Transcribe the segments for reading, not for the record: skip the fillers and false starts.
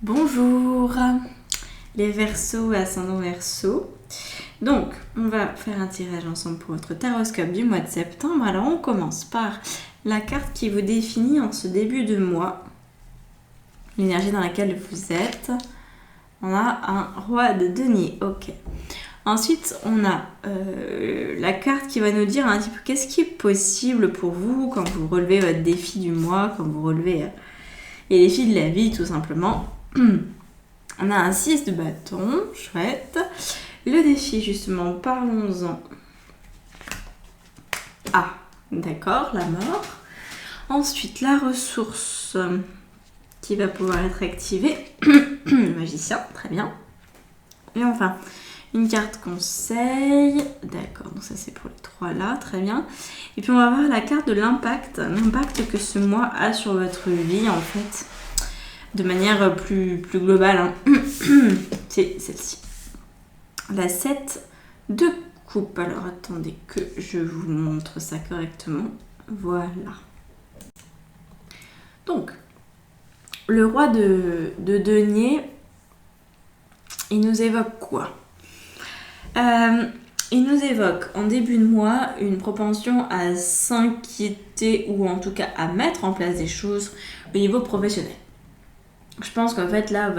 Bonjour les Verseaux, ascendant Verseau. Donc, on va faire un tirage ensemble pour votre taroscope du mois de septembre. Alors, on commence par la carte qui vous définit en ce début de mois, l'énergie dans laquelle vous êtes. On a un roi de denier, ok. Ensuite, on a la carte qui va nous dire un petit peu qu'est-ce qui est possible pour vous quand vous relevez votre défi du mois, quand vous relevez les défis de la vie, tout simplement. On a un 6 de bâton, chouette. Le défi, justement, parlons-en. Ah, d'accord, la mort. Ensuite, la ressource qui va pouvoir être activée. Le magicien, très bien. Et enfin, une carte conseil. D'accord, donc ça c'est pour les trois là, très bien. Et puis on va voir la carte de l'impact. L'impact que ce mois a sur votre vie, en fait. De manière plus globale, hein. C'est celle-ci. La 7 de coupe. Alors attendez que je vous montre ça correctement. Voilà. Donc, le roi de denier, il nous évoque quoi ? Il nous évoque en début de mois une propension à s'inquiéter ou en tout cas à mettre en place des choses au niveau professionnel. Je pense qu'en fait là,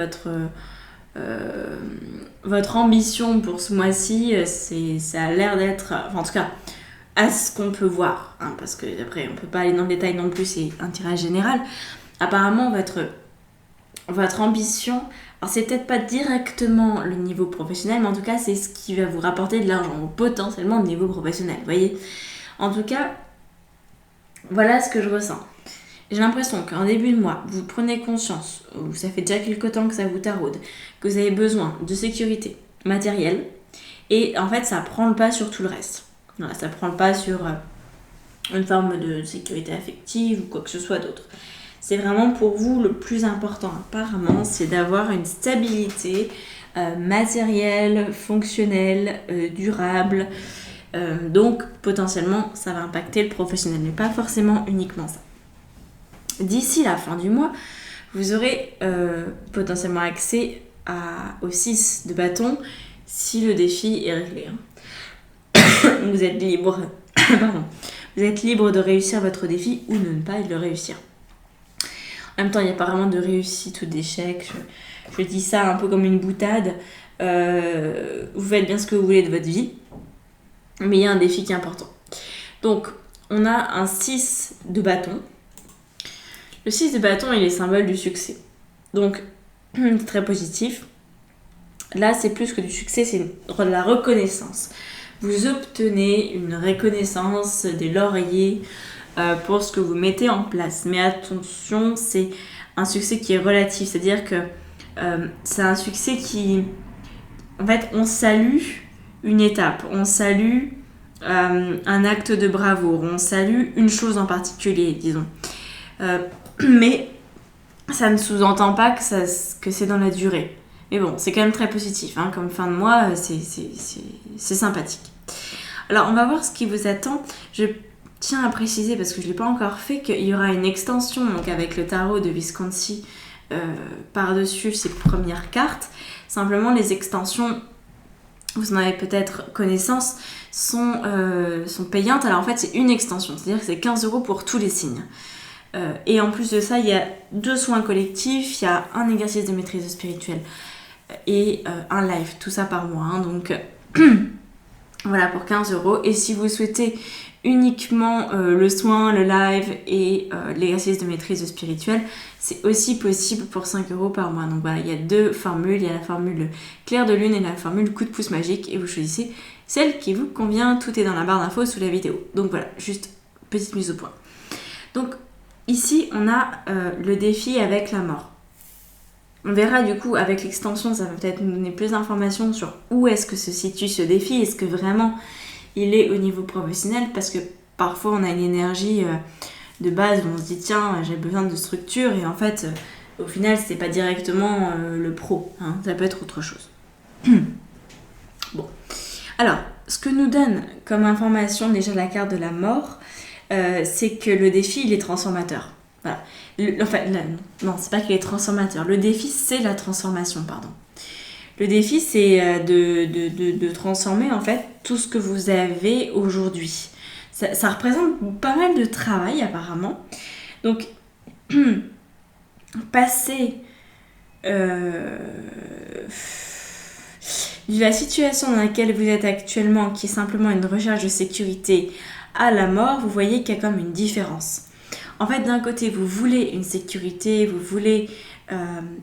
votre ambition pour ce mois-ci, ça a l'air d'être, enfin en tout cas, à ce qu'on peut voir, hein, parce que après on peut pas aller dans le détail non plus, c'est un tirage général. Apparemment votre ambition, alors c'est peut-être pas directement le niveau professionnel, mais en tout cas c'est ce qui va vous rapporter de l'argent, ou potentiellement le niveau professionnel, vous voyez. En tout cas, voilà ce que je ressens. J'ai l'impression qu'en début de mois, vous prenez conscience, ou ça fait déjà quelque temps que ça vous taraude, que vous avez besoin de sécurité matérielle, et en fait ça prend le pas sur tout le reste. Voilà, ça prend le pas sur une forme de sécurité affective ou quoi que ce soit d'autre. C'est vraiment pour vous le plus important apparemment, c'est d'avoir une stabilité matérielle, fonctionnelle, durable. Donc potentiellement ça va impacter le professionnel, mais pas forcément uniquement ça. D'ici la fin du mois, vous aurez potentiellement accès au 6 de bâton si le défi est réglé. Vous êtes libre. Pardon. Vous êtes libre de réussir votre défi ou de ne pas le réussir. En même temps, il n'y a pas vraiment de réussite ou d'échec. Je dis ça un peu comme une boutade. Vous faites bien ce que vous voulez de votre vie, mais il y a un défi qui est important. Donc, on a un 6 de bâton. Le 6 de bâton, il est symbole du succès. Donc, c'est très positif. Là, c'est plus que du succès, c'est de la reconnaissance. Vous obtenez une reconnaissance, des lauriers pour ce que vous mettez en place. Mais attention, c'est un succès qui est relatif. C'est-à-dire que c'est un succès qui... En fait, on salue une étape. On salue un acte de bravoure. On salue une chose en particulier, disons. Mais ça ne sous-entend pas que c'est dans la durée. Mais bon, c'est quand même très positif, hein, comme fin de mois, c'est sympathique. Alors, on va voir ce qui vous attend. Je tiens à préciser, parce que je ne l'ai pas encore fait, qu'il y aura une extension donc avec le tarot de Visconti par-dessus ces premières cartes. Simplement, les extensions, vous en avez peut-être connaissance, sont payantes. Alors en fait, c'est une extension, c'est-à-dire que c'est 15 € pour tous les signes. Et en plus de ça, il y a 2 soins collectifs, il y a un exercice de maîtrise spirituelle et un live, tout ça par mois. Hein, donc voilà, pour 15 €. Et si vous souhaitez uniquement le soin, le live et l'exercice de maîtrise spirituelle, c'est aussi possible pour 5 € par mois. Donc voilà, il y a 2 formules, il y a la formule clair de lune et la formule coup de pouce magique, et vous choisissez celle qui vous convient. Tout est dans la barre d'infos sous la vidéo. Donc voilà, juste petite mise au point. Donc ici, on a le défi avec la mort. On verra du coup avec l'extension, ça va peut-être nous donner plus d'informations sur où est-ce que se situe ce défi. Est-ce que vraiment il est au niveau professionnel ? Parce que parfois on a une énergie de base où on se dit tiens, j'ai besoin de structure, et en fait au final c'est pas directement le pro, hein, ça peut être autre chose. Bon, alors ce que nous donne comme information déjà la carte de la mort, c'est que le défi il est transformateur. Voilà. Non, c'est pas qu'il est transformateur. Le défi, c'est la transformation, pardon. Le défi, c'est de transformer en fait tout ce que vous avez aujourd'hui. Ça représente pas mal de travail apparemment. Donc, passer de la situation dans laquelle vous êtes actuellement, qui est simplement une recherche de sécurité, à la mort, vous voyez qu'il y a comme une différence. En fait, d'un côté, vous voulez une sécurité, vous voulez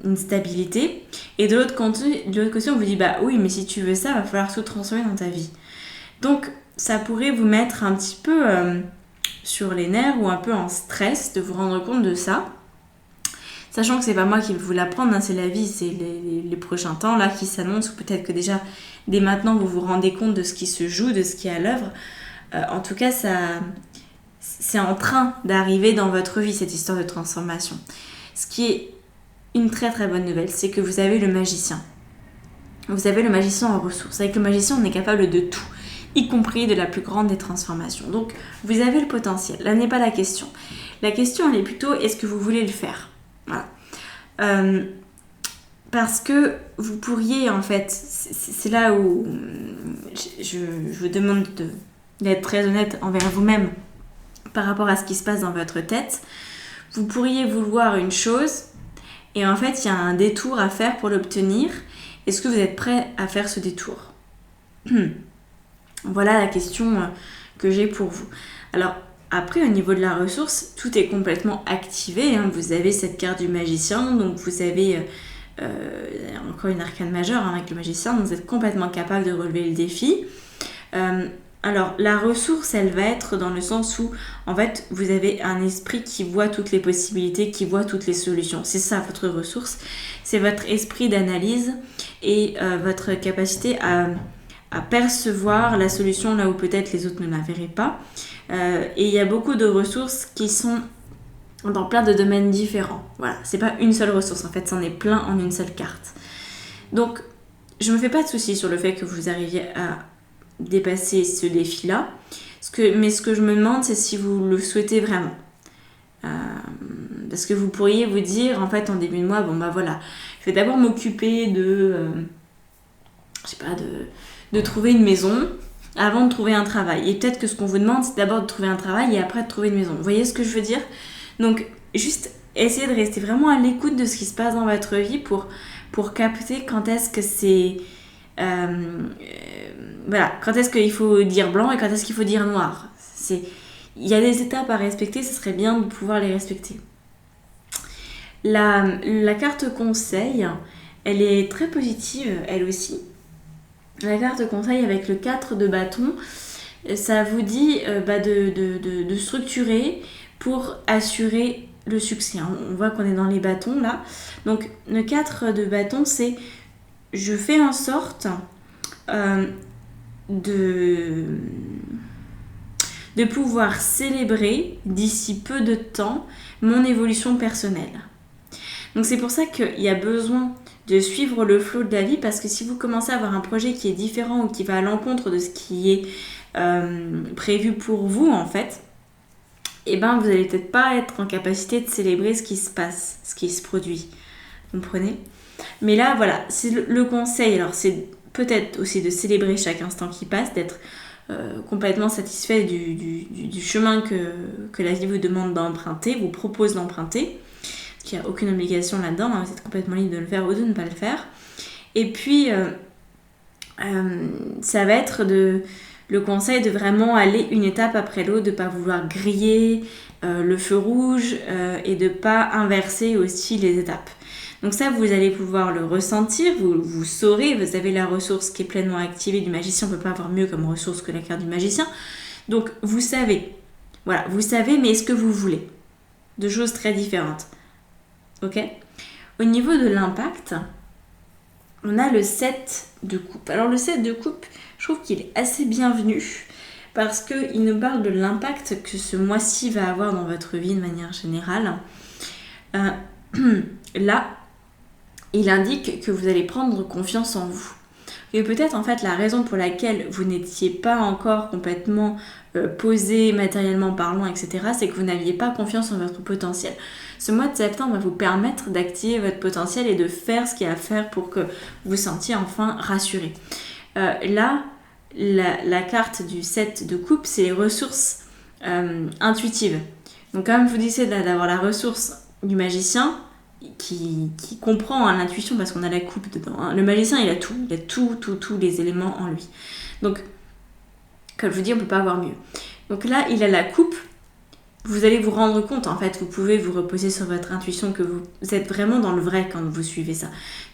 une stabilité, et de l'autre côté, on vous dit, bah oui, mais si tu veux ça, il va falloir tout transformer dans ta vie. Donc, ça pourrait vous mettre un petit peu sur les nerfs ou un peu en stress de vous rendre compte de ça. Sachant que c'est pas moi qui vais vous l'apprendre, hein, c'est la vie, c'est les prochains temps là qui s'annoncent, ou peut-être que déjà dès maintenant vous vous rendez compte de ce qui se joue, de ce qui est à l'œuvre. En tout cas, c'est en train d'arriver dans votre vie, cette histoire de transformation. Ce qui est une très très bonne nouvelle, c'est que vous avez le magicien. Vous avez le magicien en ressources. Avec le magicien, on est capable de tout, y compris de la plus grande des transformations. Donc, vous avez le potentiel. Là n'est pas la question. La question, elle est plutôt, est-ce que vous voulez le faire ? Voilà. Parce que vous pourriez, en fait, c'est là où je vous demande d'être très honnête envers vous-même par rapport à ce qui se passe dans votre tête. Vous pourriez vouloir une chose et en fait, il y a un détour à faire pour l'obtenir. Est-ce que vous êtes prêt à faire ce détour ? Voilà la question que j'ai pour vous. Alors, après, au niveau de la ressource, tout est complètement activé. Hein. Vous avez cette carte du magicien, donc vous avez encore une arcane majeure hein, avec le magicien, donc vous êtes complètement capable de relever le défi. Alors, la ressource, elle va être dans le sens où, en fait, vous avez un esprit qui voit toutes les possibilités, qui voit toutes les solutions. C'est ça, votre ressource. C'est votre esprit d'analyse et votre capacité à percevoir la solution là où peut-être les autres ne la verraient pas. Et il y a beaucoup de ressources qui sont dans plein de domaines différents. Voilà, c'est pas une seule ressource, en fait, c'en est plein en une seule carte. Donc, je me fais pas de soucis sur le fait que vous arriviez à dépasser ce défi-là. Mais ce que je me demande, c'est si vous le souhaitez vraiment. Parce que vous pourriez vous dire, en fait, en début de mois, bon bah voilà, je vais d'abord m'occuper de trouver une maison avant de trouver un travail. Et peut-être que ce qu'on vous demande, c'est d'abord de trouver un travail et après de trouver une maison. Vous voyez ce que je veux dire ? Donc, juste essayez de rester vraiment à l'écoute de ce qui se passe dans votre vie pour capter quand est-ce que c'est... voilà, quand est-ce qu'il faut dire blanc et quand est-ce qu'il faut dire noir. Il y a des étapes à respecter, ce serait bien de pouvoir les respecter. La carte conseil, elle est très positive, elle aussi. La carte conseil avec le 4 de bâton, ça vous dit de structurer pour assurer le succès. On voit qu'on est dans les bâtons là. Donc le 4 de bâton, c'est je fais en sorte de pouvoir célébrer d'ici peu de temps mon évolution personnelle. Donc c'est pour ça qu'il y a besoin de suivre le flot de la vie, parce que si vous commencez à avoir un projet qui est différent ou qui va à l'encontre de ce qui est prévu pour vous en fait, et ben vous n'allez peut-être pas être en capacité de célébrer ce qui se passe, ce qui se produit. Vous comprenez ? Mais là voilà, c'est le conseil, alors c'est peut-être aussi de célébrer chaque instant qui passe, d'être complètement satisfait du chemin que la vie vous demande d'emprunter, vous propose d'emprunter. Il n'y a aucune obligation là-dedans, hein, vous êtes complètement libre de le faire ou de ne pas le faire. Et puis, ça va être le conseil de vraiment aller une étape après l'autre, de ne pas vouloir griller le feu rouge et de ne pas inverser aussi les étapes. Donc ça, vous allez pouvoir le ressentir, vous saurez, vous avez la ressource qui est pleinement activée du magicien, on ne peut pas avoir mieux comme ressource que la carte du magicien. Donc vous savez, voilà, vous savez, mais est-ce que vous voulez ? Deux choses très différentes. Ok ? Au niveau de l'impact, on a le 7 de coupe. Alors le 7 de coupe, je trouve qu'il est assez bienvenu parce qu'il nous parle de l'impact que ce mois-ci va avoir dans votre vie de manière générale. Là, il indique que vous allez prendre confiance en vous. Et peut-être en fait la raison pour laquelle vous n'étiez pas encore complètement posé matériellement parlant, etc., c'est que vous n'aviez pas confiance en votre potentiel. Ce mois de septembre va vous permettre d'activer votre potentiel et de faire ce qu'il y a à faire pour que vous vous sentiez enfin rassuré. Là, la carte du 7 de coupe, c'est les ressources intuitives. Donc comme je vous disais d'avoir la ressource du magicien qui comprend l'intuition parce qu'on a la coupe dedans. Hein. Le magicien, il a tous les éléments en lui. Donc, comme je vous dis, on ne peut pas avoir mieux. Donc là, il a la coupe. Vous allez vous rendre compte, en fait, vous pouvez vous reposer sur votre intuition, que vous êtes vraiment dans le vrai quand vous suivez ça.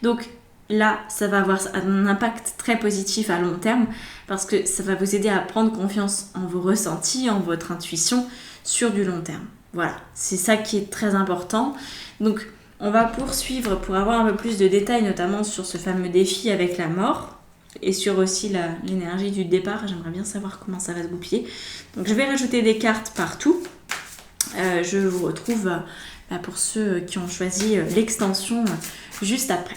Donc là, ça va avoir un impact très positif à long terme parce que ça va vous aider à prendre confiance en vos ressentis, en votre intuition sur du long terme. Voilà, c'est ça qui est très important. Donc, on va poursuivre pour avoir un peu plus de détails, notamment sur ce fameux défi avec la mort et sur aussi l'énergie du départ. J'aimerais bien savoir comment ça va se goupiller. Donc, je vais rajouter des cartes partout. Je vous retrouve pour ceux qui ont choisi l'extension juste après.